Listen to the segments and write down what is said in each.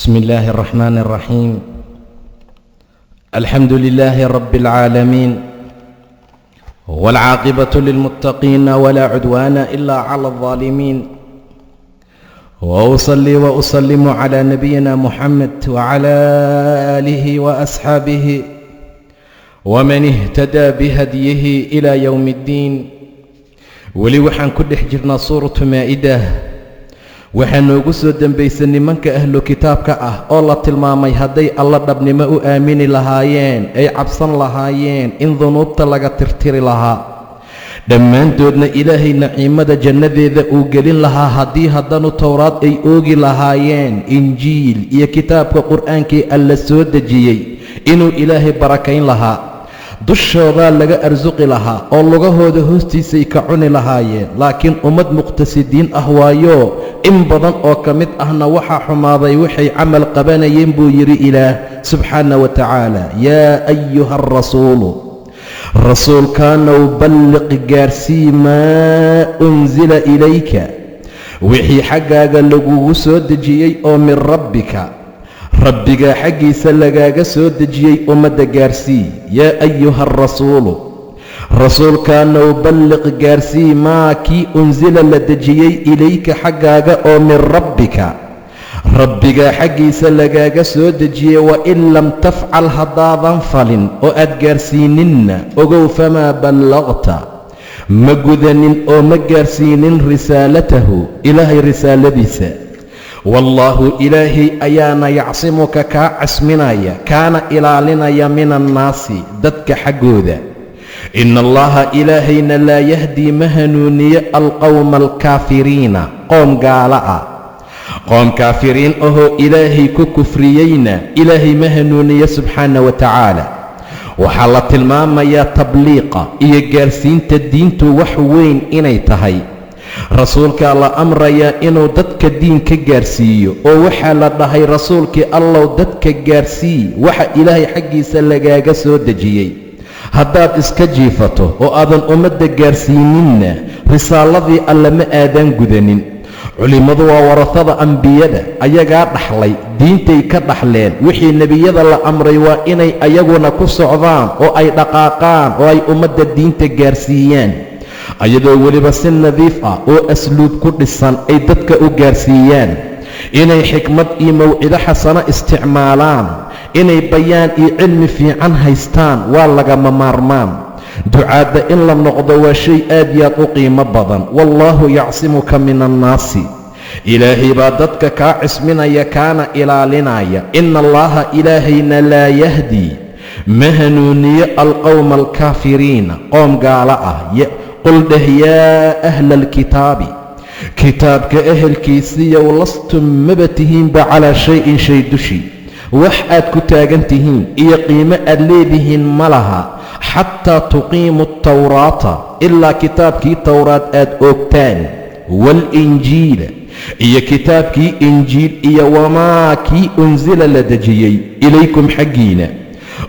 بسم الله الرحمن الرحيم. الحمد لله رب العالمين، والعاقبة للمتقين ولا عدوان إلا على الظالمين، وأصلي وأسلم على نبينا محمد وعلى آله وأصحابه ومن اهتدى بهديه إلى يوم الدين. weli waxaan ku dhex jirnaa suuratu maa'idah. waxaa noogu soo dembaysay nimanka ahlu kitaabka ah oo la tilmaamay hadday alla dhabnimo u aamini lahaayeen ay cabsan lahaayeen in dunuubta laga tirtiri lahaa, dhammaantoodna ilaahay naciimada jannadeeda uu gelin lahaa haddii haddanu towraad ay oogi lahaayeen, injiil iyo kitaabka qur'aankii alla soo dejiyey inuu ilaahay barakayn lahaa, dushoodaa laga arsuqi lahaa oo lugahooda hoostiisay ka cuni lahaayeen. laakiin ummad muqtasidiin ah waayo in badan oo ka mid ahna waxaa xumaaday waxay camal qabanayeen buu yidhi ilaah subxaana wa tacaala, yaa ayuha arasuulu rasuulkaanow balliq gaarsii maa unsila ilayka wixii xaggaaga lagugu soo dejiyey oo min rabbika rabbigaa xaggiisa lagaaga soo dejiyey ummadda gaarsii. yaa ayuha arasuulu rasuulkaanow balliq gaarsii maa kii unsila la dejiyey ilayka xaggaaga oo min rabbika rabbigaa xaggiisa lagaaga soo dejiyey. wain lam tafcal haddaadan falin oo aad gaarsiininna ogow famaa ballaqta ma gudanin oo ma gaarsiinin risaalatahu ilaahay risaaladiisa. wallaahu ilaahay ayaana yacsimuka kaa casminaya kaana ilaalinaya min annaasi dadka xaggooda. ina allaha ilaahayna laa yahdii ma hanuuniyo alqowma alkaafiriina qoom gaala ah, qoom kaafiriin ahoo ilaahay ku kufriyeyna ilaahay ma hanuuniyo subxaana wa tacaala. waxaa la tilmaamayaa tabliiqa iyo gaarsiinta diintu wax weyn inay tahay. rasuulkaa la amrayaa inuu dadka diin ka gaarsiiyo, oo waxaa la dhahay rasuulkii allow dadka gaarsii waxa ilaahay xaggiisa lagaaga soo dejiyey. haddaad iska jiifato oo aadan ummadda gaarsiininna risaaladii alle ma aadan gudanin. culimmadu waa warasada ambiyada, ayagaa dhaxlay, diintay ka dhaxleen. wixii nebiyada la amray waa inay ayaguna ku socdaan oo ay dhaqaaqaan oo ay ummadda diinta gaarsiiyaan, ayadoo weliba si nadiif ah oo asluub ku dhisan ay dadka u gaarsiiyaan, inay xikmad iyo mawcido xasano isticmaalaan, inay bayaan iyo cilmi fiican haystaan waa lagama maarmaan. ducaadda in la noqdo waa shay aad iyo aad u qiimo badan. wallaahu yacsimuka min annaasi ilaahay baa dadka kaa cisminaya kaana ilaalinaya. ina allaha ilaahayna laa yahdii ma hanuuniyo alqowma alkaafiriina qoom gaala ah. qul dheh yaa ahla alkitaabi kitaabka ehelkiisiiyow lastum maba tihiinba calaa shay-in shay dushii wax aad ku taagan tihiin iyo qiimo aad leedihiin ma laha xataa tuqiimu atawraata ilaa kitaabkii towraad aad oogtaan, waalinjiila iyo kitaabkii injiil iyo wamaa kii unsila la dejiyey ilaykum xaggiina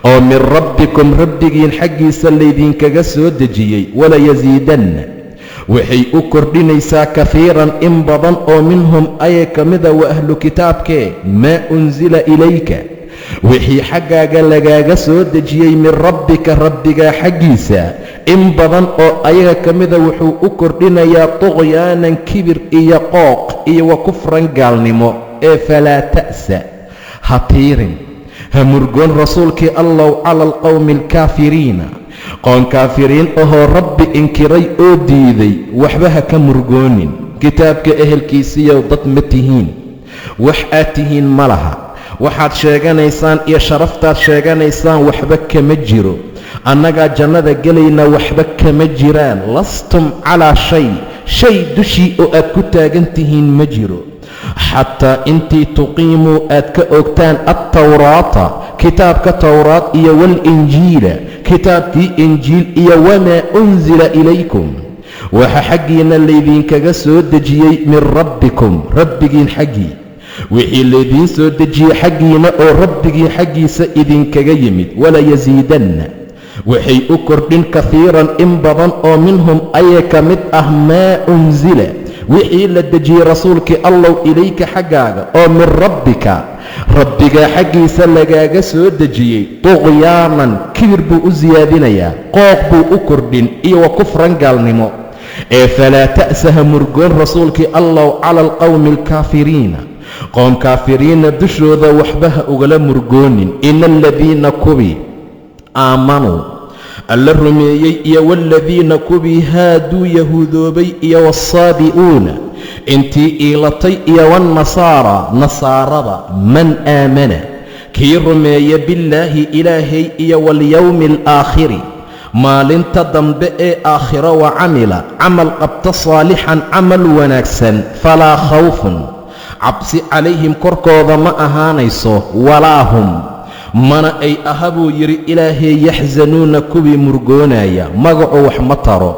oo min rabbikum rabbigiin xaggiisa laydinkaga soo dejiyey. walayasiidanna waxay u kordhinaysaa kafiiran in badan oo minhum aya ka mida wa ahlu kitaabkee maa unsila ilayka wixii xaggaaga lagaaga soo dejiyey min rabbika rabbigaa xaggiisa in badan oo ayaga ka mida wuxuu u kordhinayaa tuqyaanan kibir iyo qooq iyo wa kufran gaalnimo. ee falaa ta'sa ha tiirin ha murgoon rasuulkii allow cala alqowmi alkaafiriina qoom kaafiriin ahoo rabbi inkiray oo diiday waxba ha ka murgoonin. kitaabka ehelkiisiiyow dad ma tihiin, wax aad tihiin ma laha. waxaad sheeganaysaan iyo sharaftaad sheeganaysaan waxba kama jiro. annagaa jannada gelayna waxba kama jiraan. lastum calaa shay dushii oo aad ku taagan tihiin ma jiro xataa intii tuqiimuu aad ka ogtaan attawraata kitaabka towraad iyo waalinjiila kitaabkii injiil iyo wamaa unsila ilaykum waxa xaggiina laydinkaga soo dejiyey min rabbikum rabbigiin xaggii wixii laydiin soo dejiyey xaggiina oo rabbigiin xaggiisa idinkaga yimid. walayasiidanna waxay u kordhin kafiiran in badan oo minhum aya ka mid ah maa unsila wixii la dejiyey rasuulkii allow ilayka xaggaaga oo min rabbika rabbigaa xaggiisa lagaaga soo dejiyey tuqyaanan kibir buu u siyaadinayaa, qooq buu u kordhin iyo wa kufran gaalnimo. ee falaa ta'saha murgoon rasuulkii allow cala alqowmi alkaafiriina, qoom kaafiriina dushooda waxba ha ugala murgoonin. ina aladiina kubii aamanuu alla rumeeyey iyo waaladiina kubii haaduu yahuudoobay iyo waasaabi'uuna intii iilatay iyo waannasaara nasaarada, man aamana kii rumeeya billaahi ilaahay iyo walyowmi alaakhiri maalinta dambe ee aakhiro, wa camila camal qabta saalixan camal wanaagsan, falaa khawfun cabsi calayhim korkooda ma ahaanayso, walaa hum mana ay aha buu yidhi ilaahay yaxsanuuna kuwii murgoonaya. magacu wax ma taro,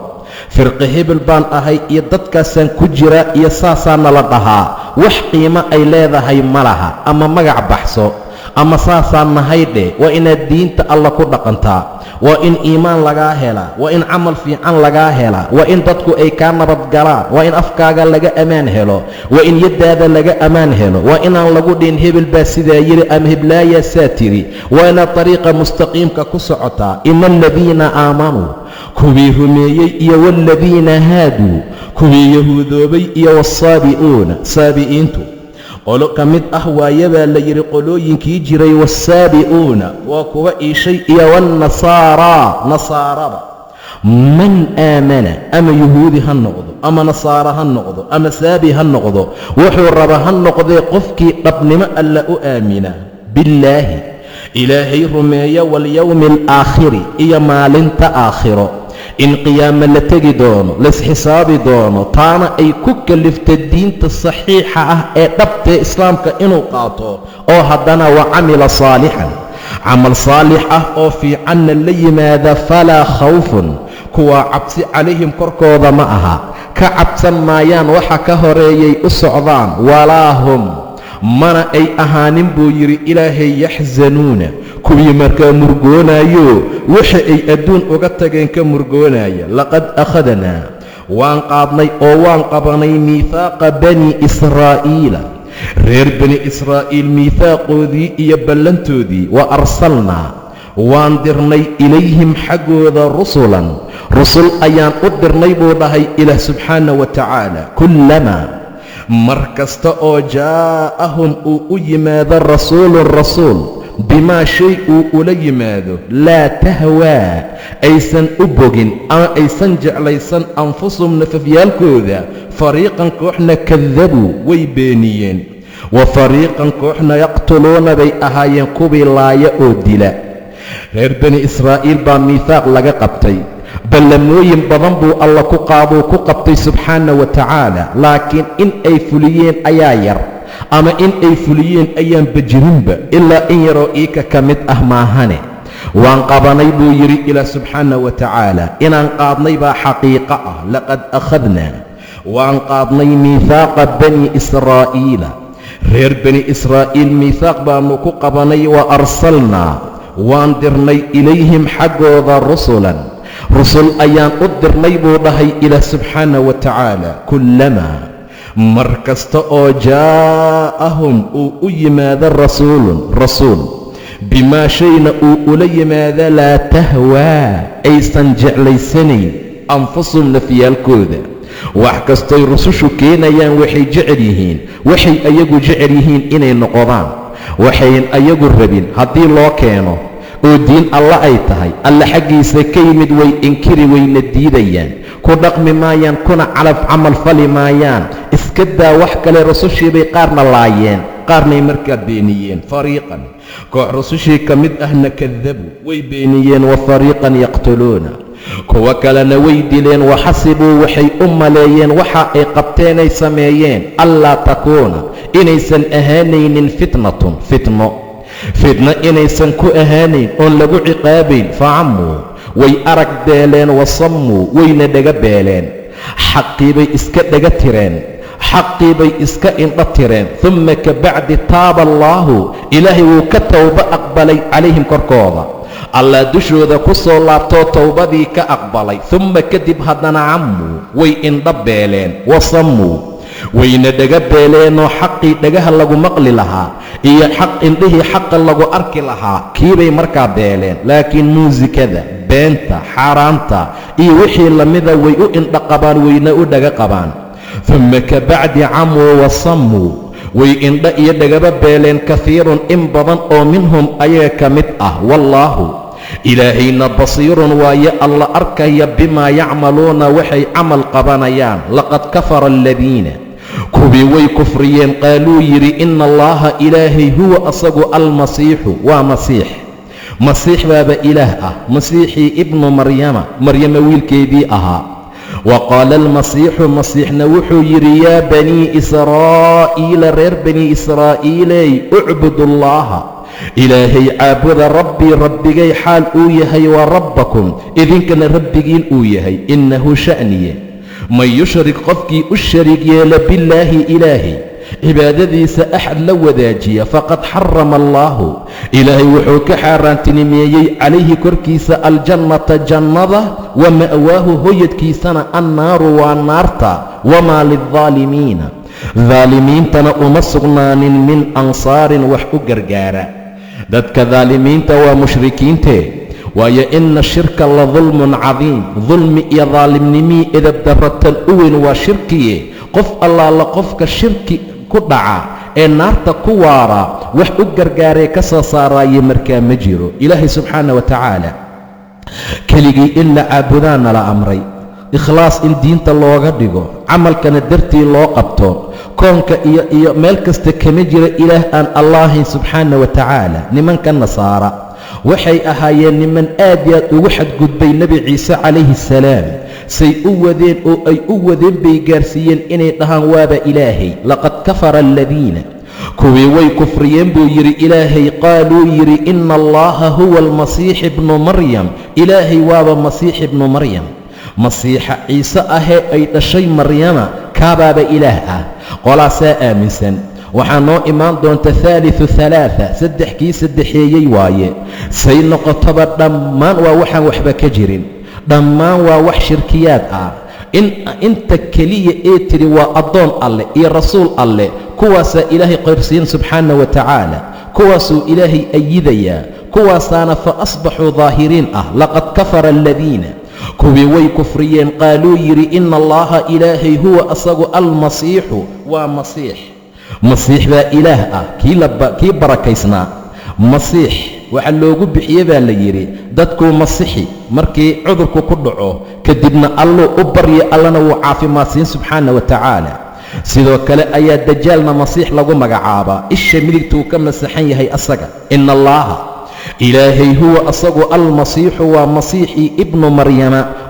firqi hebel baan ahay iyo dadkaasaan ku jira iyo saasaa nala dhahaa, wax qiimo ay leedahay ma laha. ama magac baxso ama saasaan nahay dheh. waa inaad diinta alla ku dhaqantaa, waa in iimaan lagaa helaa, waa in camal fiican lagaa helaa, waa in dadku ay kaa nabadgalaan, waa in afkaaga laga ammaan helo, waa in yaddaada laga ammaan helo, waa inaan lagu dhihin hebel baa sidaa yidhi ama heblaayaa saa tiri. waa inaad dariiqa mustaqiimka ku socotaa. ina aladiina aamanuu kuwii rumeeyey iyo waaladiina haaduu kuwii yahuudoobay iyo waasaabi'uuna saabi'iintu qolo ka mid ah waayabaa la yidhi qolooyinkii jiray. waasaabi'uuna waa kuwa iishay iyo waannasaaraa nasaarada. man aamana ama yahuudi ha noqdo ama nasaara ha noqdo ama saabi ha noqdo, wuxuu raba ha noqdee qofkii dhabnimo alla u aamina billaahi ilaahay rumeeya, walyowmi alaakhiri iyo maalinta aakhiro, in qiyaamo la tegi doono, laisxisaabi doono, taana ay ku kaliftay diinta saxiixa ah ee dhabtee islaamka inuu qaato. oo haddana wa camila saalixan camal saalix ah oo fiicanna la yimaada, falaa khawfun kuwaa cabsi calayhim korkooda ma aha, ka cabsan maayaan waxa ka horeeyay u socdaan, walaa hum mana ay ahaanin buu yidhi ilaahay yaxsanuuna kuwii markaa murgoonaayo waxa ay adduun uga tageen ka murgoonaya. laqad akhadnaa waan qaadnay oo waan qabanay miihaaqa bani israa'iila reer bani israa'iil miihaaqoodii iyo ballantoodii, wa arsalnaa waan dirnay ilayhim xaggooda rusulan rusul ayaan u dirnay buu dhahay ilaah subxaana wa tacaala. kullamaa mar kasta oo jaa'ahum uu u yimaado rasuulun rasuul bimaa shay uu ula yimaado laa tahwaa aysan u bogin ama aysan jeclaysan anfusuhum nafafyaalkooda, fariiqan kooxna kadabuu way beeniyeen, wa fariiqan kooxna yaqtuluuna bay ahaayeen kuwii laaya oo dila. reer bani israa'iil baa miihaaq laga qabtay, ballamooyin badan buu alla ku qaaduu ku qabtay subxaana wa tacaala, laakiin in ay fuliyeen ayaa yar, ama in ay fuliyeen ayaan bajirinba, ilaa in yaroo iika ka mid ah maahane. waan qabanay buu yidhi ilaah subxaana wa tacaala, inaan qaadnay baa xaqiiqo ah. laqad akhadnaa waan qaadnay miihaaqa bani israa'iila reer bani israa'iil miihaaq baannu ku qabanay, wa arsalnaa waan dirnay ilayhim xaggooda rusulan rusul ayaan u dirnay buu dhahay ilaah subxaana wa tacaala. kullamaa mar kasta oo jaa'ahum uu u yimaado rasuulun rasuul bimaa shayna uu ula yimaado laa tahwaa aysan jeclaysanayn anfusuhum nafyaalkooda. wax kastoy rusushu keenayaan waxay jecel yihiin, waxay ayagu jecel yihiin inay noqdaan, waxayn ayagu rabin haddii loo keeno oo diin alla ay tahay, alla xaggiisa ka yimid way inkiri wayna diidayaan, ku dhaqmi maayaan, kuna camal fali maayaan. iska daa wax kale, rusushii bay qaarna laayeen, qaarnay markaa beeniyeen. fariiqan koox rusushii ka mid ahna kadabuu way beeniyeen, wa fariiqan yaqtuluuna kuwa kalena way dileen. waxasibuu waxay u maleeyeen waxa ay qabteenay sameeyeen, allaa takuuna inaysan ahaanaynin fitnatun fitno inaysan ku ahaanayn oon lagu ciqaabayn. facammuu way arag beeleen, wasammuu wayna dhaga beeleen, xaqii bay iska dhaga tireen, xaqii bay iska indho tireen. uma ka bacdi taaba allaahu ilaahay wuu ka towbo aqbalay calayhim korkooda, allah dushooda ku soo laabtoo towbadii ka aqbalay. uma kadib haddana cammuu way indho beeleen, wasammuu wayna dhaga beeleenoo xaqii dhagaha lagu maqli lahaa iyo indhihii xaqa lagu arki lahaa kiibay markaa beeleen. laakiin muusikada, beenta, xaaraanta iyo wixii lamida way u indhaqabaan, wayna u dhaga qabaan. uma kabacdi camuu wasammuu, way indha iyo dhagaba beeleen kahiirun in badan oo minhum ayaga ka mid ah. wallaahu ilaahayna basiirun waaye alla arkaya bimaa yacmaluuna waxay camal qabanayaan. laqad kafara aladiina kuwii way kufriyeen qaaluu yidhi ina allaha ilaahay huwa asagu almasiixu waa masiix baaba ilaah ah, masiixii ibnu maryama wiilkeedii ahaa. wa qaala almasiixu masiixna wuxuu yidhi yaa banii israa'iila reer banii israa'iiley ucbudu allaha ilaahay caabuda rabbii rabbigay xaal uu yahay wa rabbakum idinkana rabbigiin uu yahay. innahu sha'niye man yushrik qofkii u shariig yeela billaahi ilaahay cibaadadiisa axad la wadaajiya faqad xarama allaahu ilaahay wuxuu ka xaaraantinimeeyey calayhi korkiisa aljannata jannada wa ma'waahu hoyadkiisana annaaru waa naarta. wamaa lildaalimiina daalimiintana uma sugnaanin min ansaarin wax u gargaara. dadka daalimiinta waa mushrikiintee, waayo ina shirka la dulmun cadiim, dulmi iyo daalimnimii idabdarratan u weyn waa shirkiye. qof allaala qofka shirki ku dhaca ee naarta ku waara wax u gargaaree ka soo saaraaye markaa ma jiro. ilaahay subxaana wa tacaala keligii in la caabudaana la amray, ikhlaas in diinta looga dhigo, camalkana dartii loo qabto. koonka iyo meel kasta kama jira ilaah aan allahayn subxaana wa tacaala. nimanka nasaara waxay ahaayeen niman aad iyo aad ugu xadgudbay nebi ciise calayhi salaam. say u wadeen oo ay u wadeen bay gaarsiiyeen inay dhahaan waaba ilaahay. laqad kafara aladiina kuwii way kufriyeen buu yidhi ilaahay qaaluu yidhi ina allaha huwa almasiix ibnu maryam ilaahay waaba masiix ibnu maryam. masiixa ciise ahee ay dhashay maryama kaabaaba ilaah ah. qolaasaa aaminsan. waxaa noo imaan doonta haaliu halaaa, saddexkii saddexeeyey waaye. say noqotoba dhammaan waa waxaan waxba ka jirin, dhammaan waa wax shirkiyaad ah. inta keliya ee tidhi waa addoon alleh iyo rasuul alleh, kuwaasaa ilaahay qayrsiin subxaana wa tacaala, kuwaasuu ilaahay ayidayaa, kuwaasaana fa asbaxuu daahiriin ah. laqad kafara aladiina kuwii way kufriyeen qaaluu yidhi ina allaha ilaahay huwa asagu almasiixu waa masiix baa ilaah ah, kii barakaysnaa. masiix waxaa loogu bixiye baa la yidhi dadkuu masixi markii cudurku ku dhaco, kadibna alluu u barya, allana wuu caafimaadsiin subxaana wa tacaala. sidoo kale ayaa dajaalna masiix lagu magacaabaa, isha midigtuu ka masaxan yahay asaga. ina allaha ilaahay huwa asagu almasiixu waa masiixii ibnu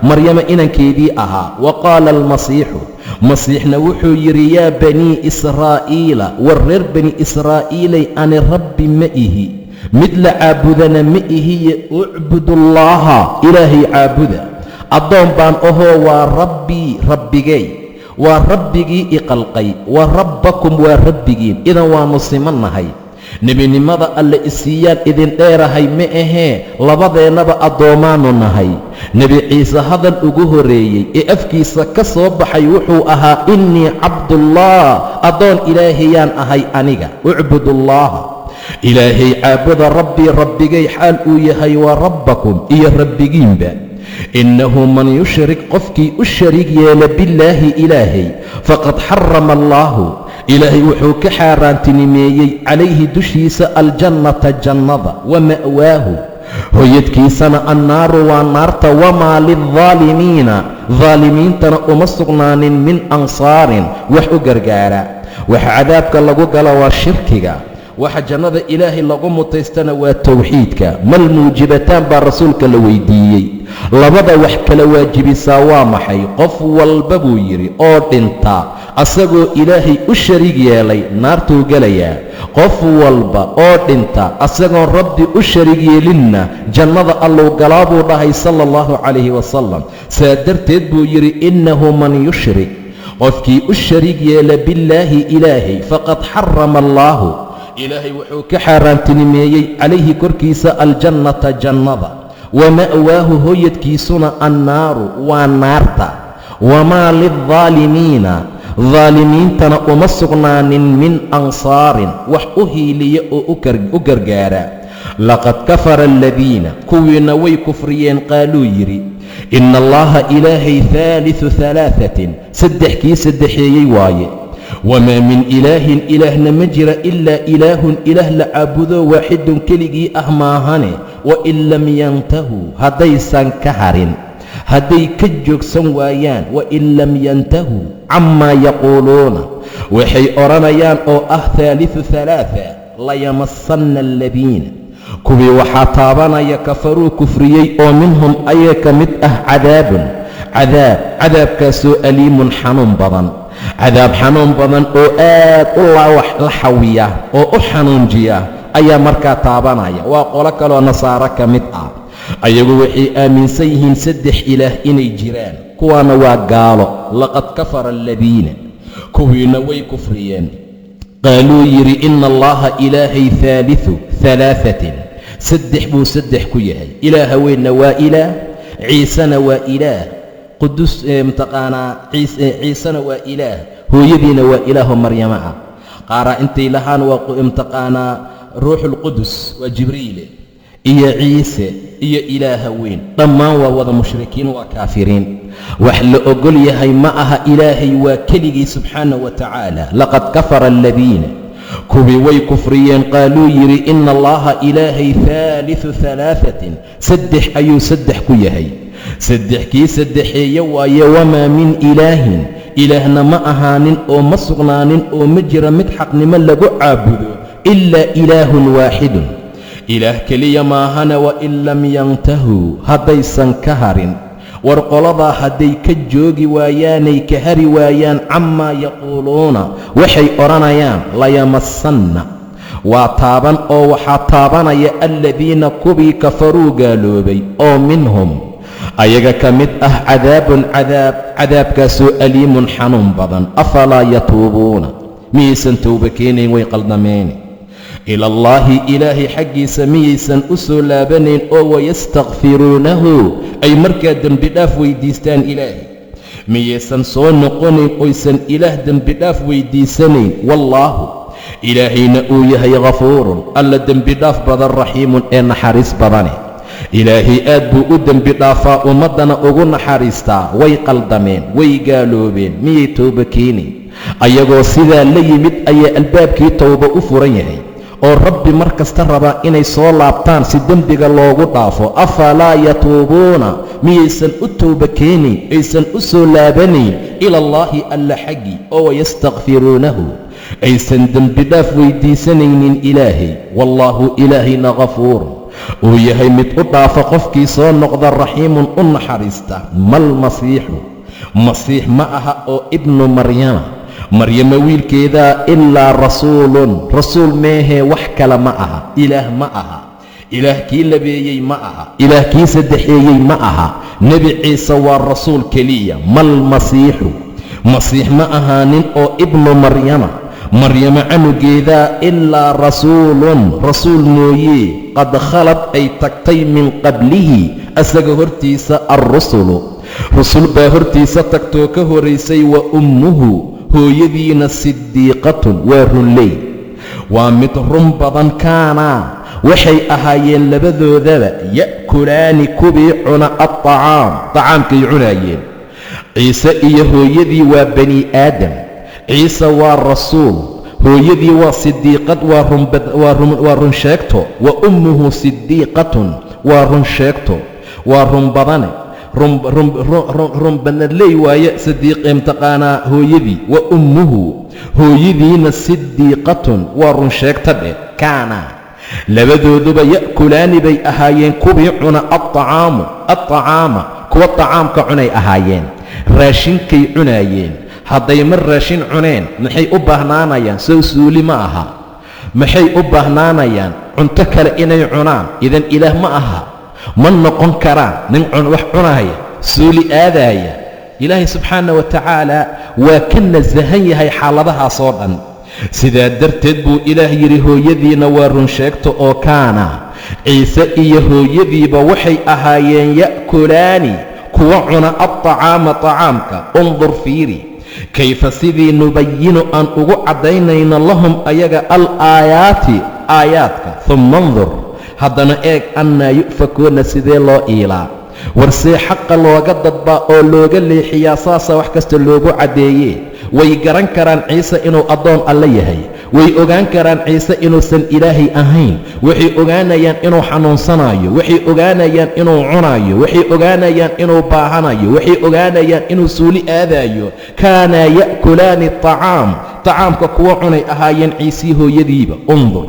maryama inankeedii ahaa. wa qaala almasiixu masiixna wuxuu yidhi yaa banii israa'iila war reer bani israa'iilay ani rabbi ma ihi, mid la caabudana ma ihiye ucbudullaaha ilaahay caabuda. addoon baan ahoo waa rabbii rabbigay, waa rabbigii iqalqay, wa rabbakum waa rabbigiin. idan waannu simannahay. nebinimada alle isiiyaan idin dheerahay ma ahee labadeennaba addoommaannu nahay. nebi ciise hadal ugu horreeyey ee afkiisa ka soo baxay wuxuu ahaa innii cabdullah, addoon ilaahayaan ahay aniga. ucbudullaaha ilaahay caabuda rabbii rabbigay xaal uu yahay wa rabbakum iyo rabbigiinba. innahu man yushrik qofkii u shariig yeela billaahi ilaahay faqad xarama allaahu ilaahay wuxuu ka xaaraantinimeeyey calayhi dushiisa aljannata jannada, wa ma'waahu hoyadkiisana annaaru waa naarta. wamaa lildaalimiina daalimiintana uma sugnaanin min ansaarin wax u gargaara. waxa cadaabka lagu gala waa shirkiga, waxa jannada ilaahay lagu mutaystana waa tawxiidka. mal muujibataan baa rasuulka la weydiiyey, labada wax kala waajibisaa waa maxay? qof walba buu yidhi oo dhinta asagoo ilaahay u shariig yeelay naartuu gelayaa. qof walba oo dhinta asagoon rabbi u shariig yeelinna jannada alluu galaa buu dhahay sala allahu calayhi wasalam. saa darteed buu yidhi innahu man yushrik qofkii u shariig yeela billaahi ilaahay faqad xarama allaahu ilaahay wuxuu ka xaaraantinimeeyey calayhi korkiisa aljannata jannada, wa ma'waahu hoyadkiisuna annaaru waa naarta. wamaa lildaalimiina ظالمين تنا أمسقنان من أنصار وحؤه لي أقرقارا لقد كفر الذين كوين ويكفريين قالوا يري إن الله إلهي ثالث ثلاثة سدحكي سدحيي واي وما من إله نمجر إلا إله لعبد واحد كلي أهماهن وإن لم ينتهوا هديسا كهر هدي كجوك سنوايان وإن لم ينتهوا عما يقولون وحي أرانيان أو ثالث ثلاثة ليمصن الذين كوي وحطابنا يكفروا كفريي ومنهم أيك متأه عذاب كاسو أليم حنون بضن عذاب حنون بضن أو الله وحلحوية أو حنون جيا أي مركا طابنا وقولك لو نصارك متأه أيقو وحي آمن سيهن سدح إله إني جيران كوانا وقالوا لقد كفر الذين كوين ويكفريين قالوا يري إن الله إلهي ثالث ثلاثة سدح كيهي إله وين وإله عيسى وإله قدس متقانا عيسى وإله هو يدين وإله مريم قارا انت لهان ومتقانا روح القدس وجبريل إيا عيسى إيا إله وين طمان ووضى مشركين وكافرين وحل أقول يهي معها إلهي وكلي سبحانه وتعالى لقد كفر الذين كوي ويكفريين قالوا يري إن الله إلهي ثالث ثلاثة سدح أيو سدح كيهي سدحي وما من إلهنا معهان أو مصغنان أو مجر مدحق من لقو عابدو إلا إله واحد إله كلي ماهن وإن لم ينتهوا هديسا كهر ورقلضا هدي كجوغي واياني كهري وايان عما يقولون وحي أرانيان لا يمسن وطابا أو وحطابا يا الذين كبي كفروا قالوا بي أو منهم أيغا كمد عذاب كاسو أليم حنون بضن أفلا يتوبون ميسا توبكيني ويقلدميني إلى الله إلهي حقي سميسا أسولا بنين أو يستغفرونه أي مركا دنبداف ويديستان إلهي ميسا صنقوني قيسا إله دنبداف ويديساني والله إلهي نؤيه غفور ألا دنبداف بضن رحيم إن حارس بضني إلهي أدبو دنبدافا ومدنا أغن حارستا ويقلدمين ويقالوبين ميتوبكيني أيغو سيدا ليمد أي الباب كي توبة أفريني oo rabbi markasta raba inay soo laabtaan si dambiga loogu dhaafo afalaa yatuubuuna miyaysan u tooba keenin aysan u soo laabanayn ila allaahi alla xaggi oo yastakfiruunahu aysan dembi dhaaf weydiisanaynin ilaahay wallaahu ilaahayna ghafuur uu yahay mid u dhaafa qofkii soo noqda raxiimun u naxariista mal masiix ma aha oo ibnu maryama maryama wiilkeeda ilaa rasuul meehee wax kale ma aha ilaah ma aha ilaah kii labeeyey ma aha ilaah kii saddexeeyey ma aha nebi ciise waa rasuul keliya mal masiix ma ahaanin oo ibnu maryama canugeeda ilaa rasuul mooyee qad khalad ay tagtay min qablihi asaga hortiisa arrusulu rusul baa hortiisa tagtoo ka horaysay wa ummuhu hooyadiina sidiiqatun waa runley waa mid run badan kaanaa waxay ahaayeen labadoodaba ya'kulaani kubii cuna aطacaamkay cunaayeen ciise iyo hooyadii waa bani aadam ciise waa rasuul hooyadii waa sidiiqad waa run sheegto wa ummuhu sidiiqatun waa run sheegto waa run badane run banadley waaye sadiiq imtaqaanaa hooyadii wa ummuhu hooyadiina sidiiqatun waa run sheegta dheh kaana labadooduba ya'kulaani bay ahaayeen kubii cuna aطacaama kuwa طacaamka cunay ahaayeen raashinkay cunaayeen hadday mar raashin cuneen maxay u baahnaanayaan sow suuli ma aha maxay u baahnaanayaan cunto kale inay cunaan idan ilaah ma aha ma noqon karaan nin wax cunaya suuli aadaaya ilaahay subxaana wa tacaala waa ka nasahan yahay xaaladahaas oo dhan sidaa darteed buu ilaah yidhi hooyadiina waa run sheegto oo kaana ciise iyo hooyadiiba waxay ahaayeen ya'kulaani kuwa cuna aطacaama طacaamka undur fiiri kayfa sidii nubayinu aan ugu caddaynayno lahum ayaga alaayaati aayaadka uma andur haddana eeg annaa yu'fakuuna sidee loo iilaa warsee xaqa looga dadbaa oo looga leexiyaa saasa wax kasta loogu caddeeye way garan karaan ciise inuu addoon alle yahay way ogaan karaan ciise inuusan ilaahay ahayn waxay ogaanayaan inuu xanuunsanayo waxay ogaanayaan inuu cunayo waxay ogaanayaan inuu baahanayo waxay ogaanayaan inuu suuli aadayo kaanaa ya'kulaani tacaamka kuwa cunay ahaayeen ciisii hooyadiiba undur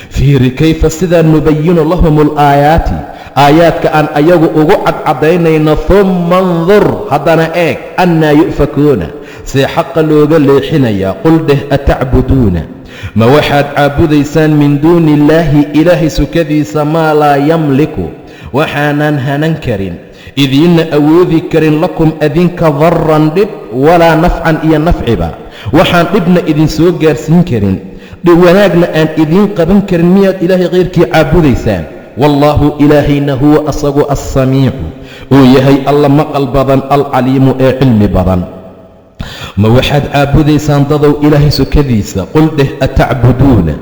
fiiri kayfa sidaa nubayinu lahum alaayaati aayaadka aan ayagu ugu cadcadaynayno uma andur haddana eeg annaa yu'fakuuna see xaqa looga leexinayaa qul dheh atacbuduuna ma waxaad caabudaysaan min duuni illaahi ilaahay sukadiisa maa laa yamliku waxaanan hanan karin idiinna awoodi karin lakum adinka darran dhib walaa nafcan iyo nafciba waxaan dhibna idinsoo gaarsiin karin wanaagna aan idiin qaban karin miyaad ilaahay kayrkii caabudaysaan wallaahu ilaahayna huwa asagu assamiicu uu yahay alla maqal badan alcaliimu ee cilmi badan ma waxaad caabudaysaan dadow ilaahay sukadiisa qul dheh atacbuduuna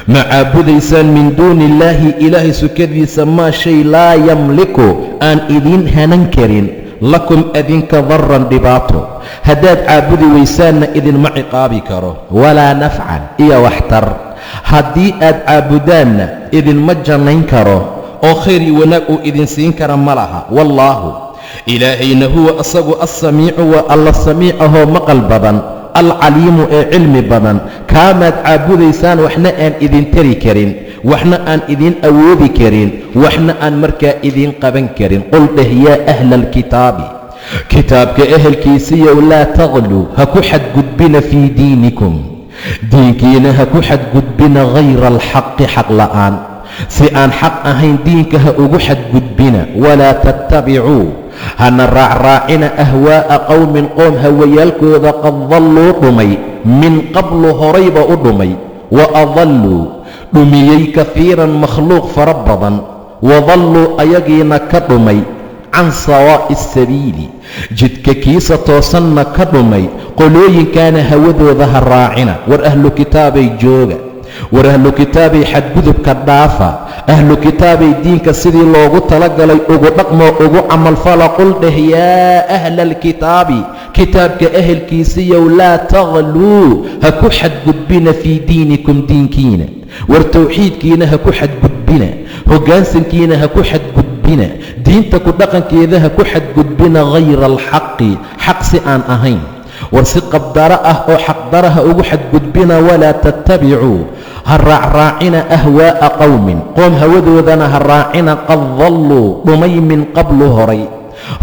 ma caabudaysaan min duuni illaahi ilaahay sukadiisa maa shay laa yamliku aan idiin hanan karin lakum adinka darran dhibaato haddaad caabudi waysaanna idinma ciqaabi karo walaa nafcan iyo waxtar haddii aad caabudaanna idinma jannayn karo oo khayr iyo wanaag uu idin siin kara ma laha wallaahu ilaahayna huwa asagu assamiicu waa alla samiic ahoo maqal badan alcaliimu ee cilmi badan kaamaad caabudaysaan waxna aan idin tari karin waxna aan idin awoodi karin waxna aan markaa idin qaban karin qul dheh yaa ahla alkitaabi kitaabka ehelkiisiiyow laa taqluu ha ku xadgudbina fii diinikum diinkiina ha ku xadgudbina hayra alxaqi xaq la'aan si aan xaq ahayn diinka ha ugu xadgudbina walaa tattabicuu hana raacraacina ahwaa'a qowmin qoom hawayaalkooda qad dalluu dhumay min qablu horayba u dhumay wa adalluu dhumiyey kafiiran makhluuq fara badan wadalluu ayagiina ka dhumay can sawaa'i asabiili jidka kiisa toosanna ka dhumay qolooyinkaana hawadooda ha raacina war ahlu kitaabay jooga war ahlu kitaabay xadgudubka dhaafa ahlu kitaabay diinka sidii loogu talagalay ugu dhaqmoo ugu camalfala qul dheh yaa ahla alkitaabi kitaabka ehelkiisiiyow laa taqluu ha ku xadgudbina fii diinikum diinkiina war tawxiidkiina ha ku xadgudbina hoggaansankiina ha ku xadgudbina diinta ku dhaqankeeda ha ku xadgudbina hayra alxaqi xaq si aan ahayn war si qabdaro ah oo xaqdara ha ugu xadgudbina walaa tattabicuu ha raacraacina ahwaa'a qowmin qoom hawadoodana ha raacina qad dalluu dhumay min qablu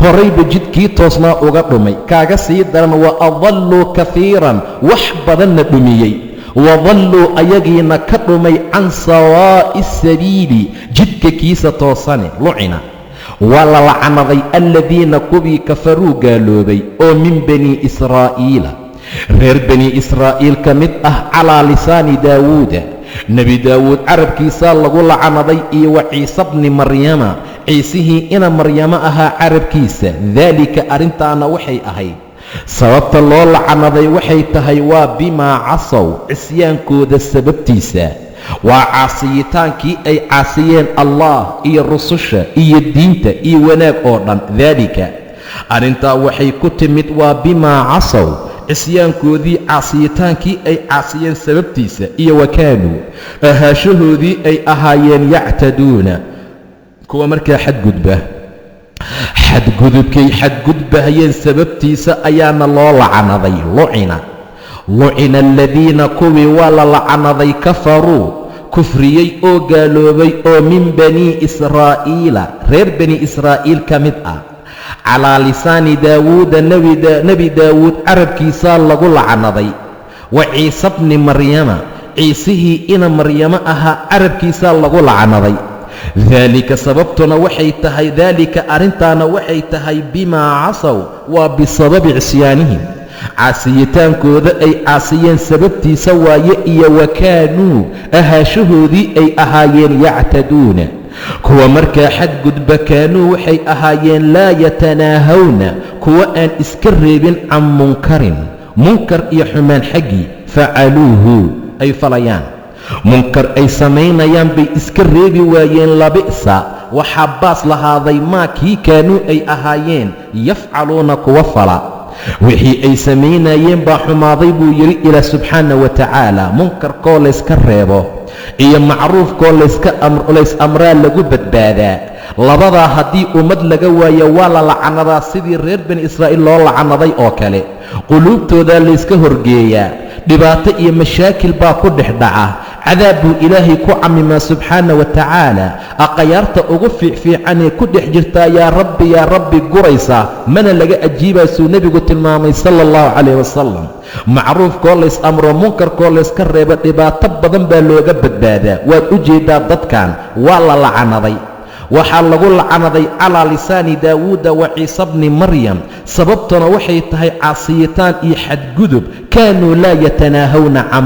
horayba jidkii toosnaa uga dhumay kaaga sii daran wa adalluu kafiiran wax badanna dhumiyey wadalluu ayagiina ka dhumay can sawaa'i asabiili jidka kiisa toosane lucina waa la lacnaday aladiina kuwii kafaruu gaaloobay oo min bani israa'iila reer bani israa'iil ka mid ah calaa lisaani daawuuda nebi daawuud carabkiisaa lagu lacnaday iyo wa ciise bni maryama ciisihii ina maryamo ahaa carabkiisa daalika arrintaana waxay ahayd sababta loo lacnaday waxay tahay waa bimaa casow cisyaankooda sababtiisa waa caasiyitaankii ay caasiyeen allah iyo rususha iyo diinta iyo wanaag oo dhan daalika arrintaa waxay ku timid waa bimaa casow cisyaankoodii caasiyitaankii ay caasiyeen sababtiisa iyo wakaanuu ahaashahoodii ay ahaayeen yactaduuna kuwa markaa xadgudubkay xadgudbahayeen sababtiisa ayaana loo lacnaday lucina aladiina kuwii waa la lacnaday kafaruu kufriyey oo gaaloobay oo min banii israa'iila reer bani israa'iil ka mid ah calaa lisaani daawuuda nebi daawuud carabkiisaa lagu lacnaday wa ciise bni maryama ciisihii ina maryamo ahaa carabkiisaa lagu lacnaday daalika sababtuna waxay tahay daalika arrintaana waxay tahay bimaa casow waa bisababi cisyaanihim caasiyitaankooda ay caasiyeen sababtiisa waaye iyo wakaanuu ahaashahoodii ay ahaayeen yactaduuna kuwa markaa xadgudba kaanuu waxay ahaayeen laa yatanaahawna kuwa aan iska reebin can munkarin munkar iyo xumaan xaggii facaluuhu ay falayaan. munkar ay samaynayaan bay iska reebi waayeen. labi'sa waxaa baas lahaaday maa kii kaanuu ay ahaayeen yafcaluuna kuwa fala. wixii ay samaynayeen baa xumaaday buu yidhi ilaah subxaana wa tacaala. munkarkoo layska reebo iyo macruufkoo lays amraa lagu badbaadaa. labadaa haddii ummad laga waayo waa la lacanadaa sidii reer bani israa'iil loo lacanaday oo kale. quluubtoodaa layska horgeeyaa. dhibaato iyo mashaakil baa ku dhex dhaca. cadaab buu ilaahay ku camimaa subxaana wa tacaala. aqayaarta ugu fiicfiicanee ku dhex jirtaa yaa rabbi guraysaa, mana laga ajiibaysuu nebigu tilmaamay sala allahu calayh wasalam. macruufkoo lays amro munkarkoo layska reebo dhibaato badan baa looga badbaadaa. waad u jeeddaa dadkan waa la lacanaday. waxaa lagu lacanaday calaa lisaani daawuuda wa ciisa bni maryam. sababtuna waxay tahay caasiyitaan iyo xadgudub. kaanuu laa yatanaahawna can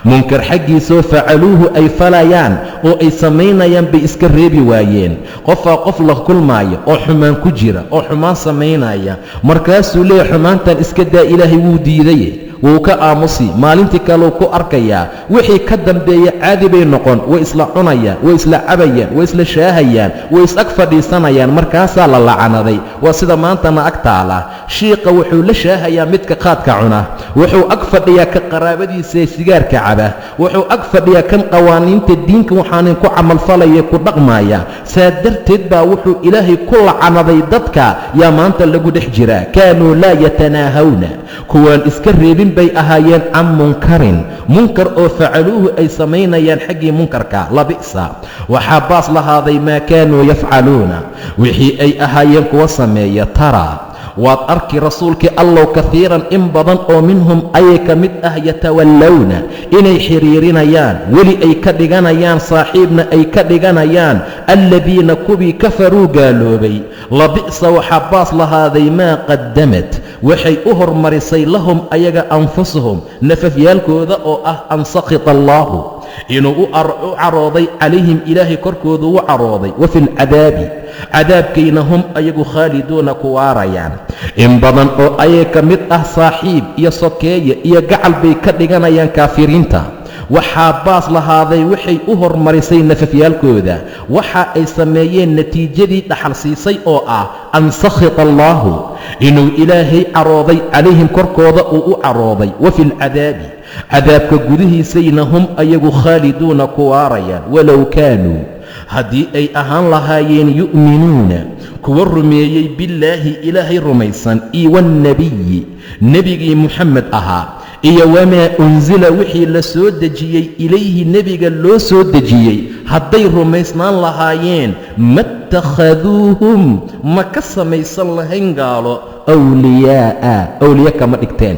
munkar xaggiisoo facaluuhu ay falayaan oo ay samaynayaan bay iska reebi waayeen. qofaa qof la kulmaaya oo xumaan ku jira oo xumaan samaynaya, markaasuu leeyahy xumaantan iska daa, ilaahay wuu diidaye, wuu ka aamusi. maalintii kaleu ku arkayaa wixii ka dambeeya caadi bay noqon. way isla cunayaan, way isla cabayaan, way isla shaahayaan, way is ag fadhiisanayaan. markaasaa la lacanaday. waa sida maantana ag taala. shiiqa wuxuu la shaahayaa midka qaadka cuna, wuxuu ag fadhiyaa ka qaraabadiisa ee sigaarka caba, wuxuu ag fadhiyaa kan qawaaniinta diinka waxaanan ku camalfalaya ku dhaqmaya. saa darteed baa wuxuu ilaahay ku lacanaday dadka yaa maanta lagu dhex jiraa. kaanuu laa yatanaahawna kuwaan iska reebin bay ahaayeen can munkarin munkar oo facaluuhu ay samaynayaan xaggii munkarka. labi'sa waxaa baas lahaaday maa kaanuu yafcaluuna wixii ay ahaayeen kuwa sameeya. taraa waad arki rasuulkii allow kaiiran in badan oo minhum ayay ka mid ah yatawallawna inay xiriirinayaan, weli ay ka dhiganayaan, saaxiibna ay ka dhiganayaan alladiina kuwii kafaruu gaaloobay. labi'sa waxaa baas lahaaday maa qaddamat waxay u hormarisay lahum ayaga anfusuhum nafafyaalkooda oo ah an sakhita allaahu inuu u carooday calayhim ilaahay korkooda u carooday. wa fi lcadaabi cadaabkayna hum ayagu khaaliduuna ku waarayaan. in badan oo ayay ka mid ah saaxiib iyo sokeeye iyo gacal bay ka dhiganayaan kaafiriinta. waxaa baas lahaaday waxay u hormarisay nafafyaalkooda waxa ay sameeyeen natiijadii dhaxal siisay oo ah an sakhita allaahu inuu ilaahay carooday calayhim korkooda uu u carooday. wa fi lcadaabi cadaabka gudihiisayna hum ayagu khaaliduuna ku waarayaan. walow kaanuu haddii ay ahaan lahaayeen yu'minuuna kuwa rumeeyey billaahi ilaahay rumaysan iyo wannebiyi nebigii muxamed ahaa iyo wamaa unsila wixii la soo dejiyey ilayhi nebiga loo soo dejiyey hadday rumaysnaan lahaayeen matakhaduuhum ma ka samaysan lahayn gaalo awliyaa kama dhigteen.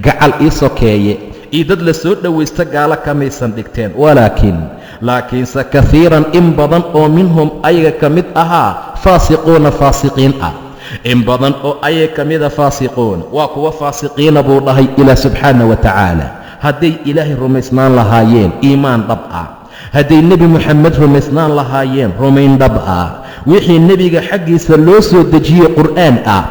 gacal ii sokeeye iyo dad la soo dhowaysta gaalo kamaysan dhigteen. laakiinse kaiiran in badan oo minhum ayaga ka mid ahaa faasiquuna faasiqiin ah. in badan oo ayaga ka mida faasiquun waa kuwa faasiqiina buu dhahay ilaah subxaana wa tacaala. hadday ilaahay rumaysnaan lahaayeen iimaan dhab ah, hadday nebi moxamed rumaysnaan lahaayeen rumayn dhab ah, wixii nebiga xaggiisa loo soo dejiyey qur'aan ah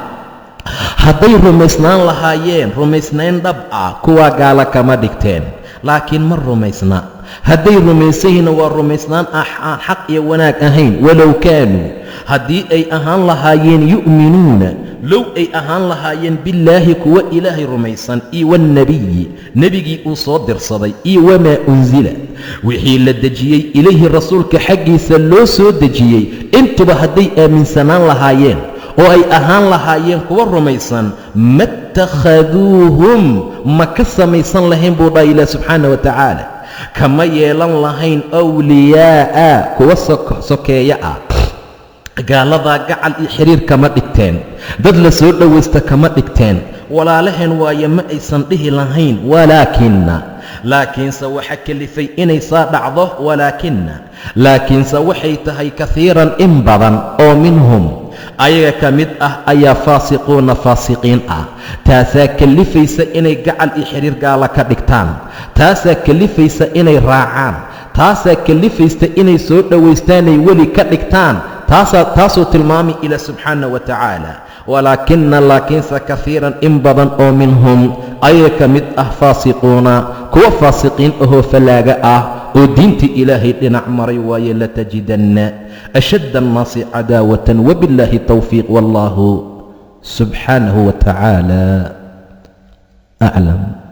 hadday rumaysnaan lahaayeen rumaysnayn dhab ah, kuwaa gaalo kama dhigteen. laakiin ma rumaysna. hadday rumaysayihiinna waa rumaysnaan aan xaq iyo wanaag ahayn. walow kaanuu haddii ay ahaan lahaayeen yu'minuuna low ay ahaan lahaayeen billaahi kuwa ilaahay rumaysan iyo wannebiyi nebigii uu soo dirsaday iyo wamaa unsila wixii la dejiyey ilayhi rasuulka xaggiisa loo soo dejiyey intuba hadday aaminsanaan lahaayeen oo ay ahaan lahaayeen kuwa rumaysan matakhaduuhum ma ka samaysan lahayn buu dhaha ilaah subxaana wa tacaala. kama yeelan lahayn awliyaa'a kuwa sokeeya ah. gaaladaa gacal iyo xiriir kama dhigteen, dad la soo dhowaysta kama dhigteen. walaalaheen waaye ma aysan dhihi lahayn. laakiinse waxa kalifay inay saa dhacdo. laakiinse waxay tahay kaiiran in badan oo minhum ayaga ka mid ah ayaa faasiquuna faasiqiin ah. taasaa kalifaysa inay gacal iyo xiriir gaala ka dhigtaan. taasaa kalifaysa inay raacaan. taasaa kalifaysta inay soo dhowaystaanay weli ka dhigtaan. taasuu tilmaamay ilaah subxaana wa tacaala. laakiinse kahiiran in badan oo minhum ayaga ka mid ah faasiquuna kuwa faasiqiin ahoo falaaga ah oo diintii ilaahay dhinac maray waaye latajidanna ashadda annaasi cadaawatan wabillaahi tawfiiq wallaahu subxaanahu wa tacaala aclam.